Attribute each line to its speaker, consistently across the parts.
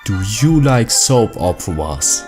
Speaker 1: Do you like soap operas?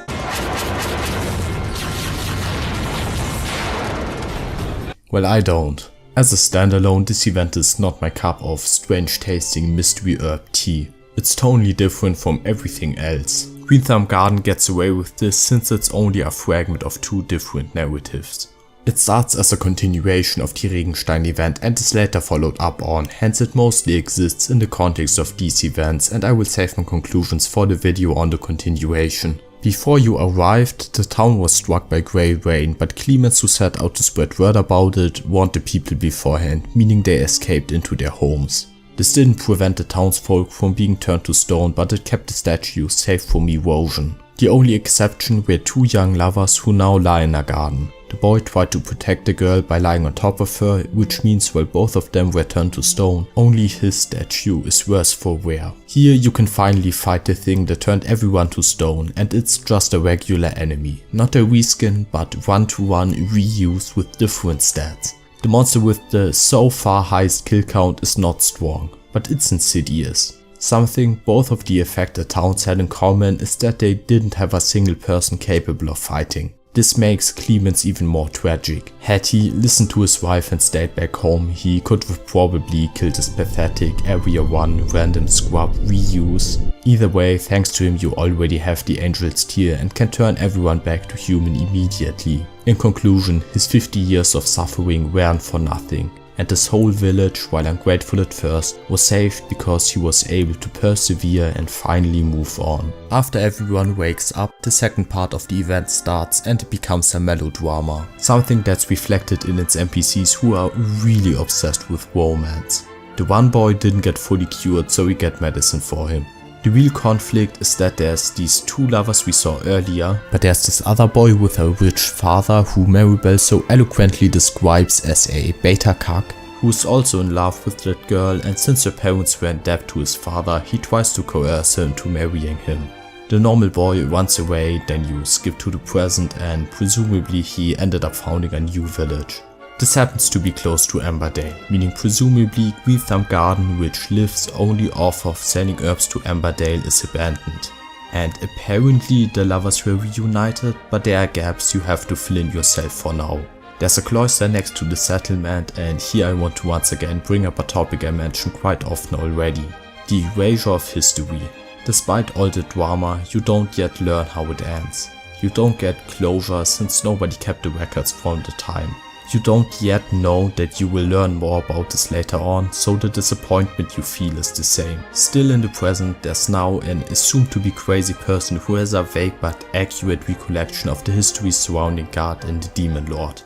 Speaker 1: Well, I don't. As a standalone, this event is not my cup of strange tasting mystery herb tea. It's totally different from everything else. Greenthumb Garden gets away with this since it's only a fragment of two different narratives. It starts as a continuation of the Regenstein event and is later followed up on, hence it mostly exists in the context of these events, and I will save my conclusions for the video on the continuation. Before you arrived, the town was struck by grey rain, but claimants who set out to spread word about it warned the people beforehand, meaning they escaped into their homes. This didn't prevent the townsfolk from being turned to stone, but it kept the statues safe from erosion. The only exception were two young lovers who now lie in a garden. The boy tried to protect the girl by lying on top of her, which means while both of them were turned to stone, only his statue is worse for wear. Here you can finally fight the thing that turned everyone to stone, and it's just a regular enemy. Not a reskin, but 1-to-1 reuse with different stats. The monster with the so far highest kill count is not strong, but it's insidious. Something both of the affected towns had in common is that they didn't have a single person capable of fighting. This makes Clemens even more tragic. Had he listened to his wife and stayed back home, he could have probably killed this pathetic Area 1 random scrub reuse. Either way, thanks to him you already have the Angel's Tear and can turn everyone back to human immediately. In conclusion, his 50 years of suffering weren't for nothing. And this whole village, while ungrateful at first, was saved because he was able to persevere and finally move on. After everyone wakes up, the second part of the event starts and it becomes a melodrama. Something that's reflected in its NPCs who are really obsessed with romance. The one boy didn't get fully cured, so we get medicine for him. The real conflict is that there's these two lovers we saw earlier, but there's this other boy with a rich father who Maribel so eloquently describes as a beta cuck, who's also in love with that girl, and since her parents were in debt to his father, he tries to coerce her into marrying him. The normal boy runs away, then you skip to the present and presumably he ended up founding a new village. This happens to be close to Emberdale, meaning presumably Greenthumb Garden, which lives only off of selling herbs to Emberdale, is abandoned. And apparently the lovers were reunited, but there are gaps you have to fill in yourself for now. There's a cloister next to the settlement, and here I want to once again bring up a topic I mentioned quite often already, the erasure of history. Despite all the drama, you don't yet learn how it ends. You don't get closure since nobody kept the records from the time. You don't yet know that you will learn more about this later on, so the disappointment you feel is the same. Still in the present, there's now an assumed to be crazy person who has a vague but accurate recollection of the history surrounding God and the Demon Lord.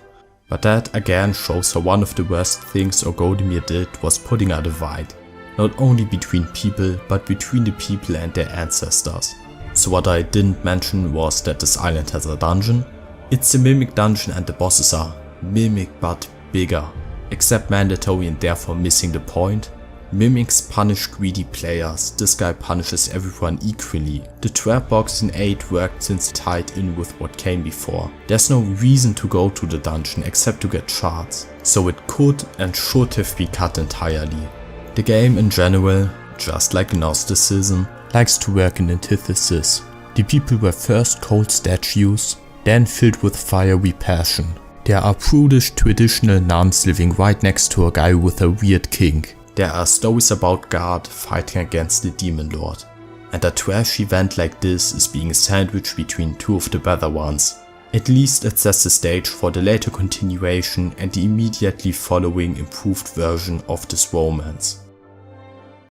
Speaker 1: But that again shows how one of the worst things Orgodimir did was putting a divide. Not only between people, but between the people and their ancestors. So what I didn't mention was that this island has a dungeon. It's a mimic dungeon and the bosses are mimic but bigger, except mandatory and therefore missing the point. Mimics punish greedy players, this guy punishes everyone equally. The trap box in 8 worked since it tied in with what came before. There's no reason to go to the dungeon except to get shards, so it could and should have been cut entirely. The game in general, just like Gnosticism, likes to work in antithesis. The people were first cold statues, then filled with fiery passion. There are prudish traditional nuns living right next to a guy with a weird kink. There are stories about God fighting against the Demon Lord. And a trash event like this is being sandwiched between two of the better ones. At least it sets the stage for the later continuation and the immediately following improved version of this romance.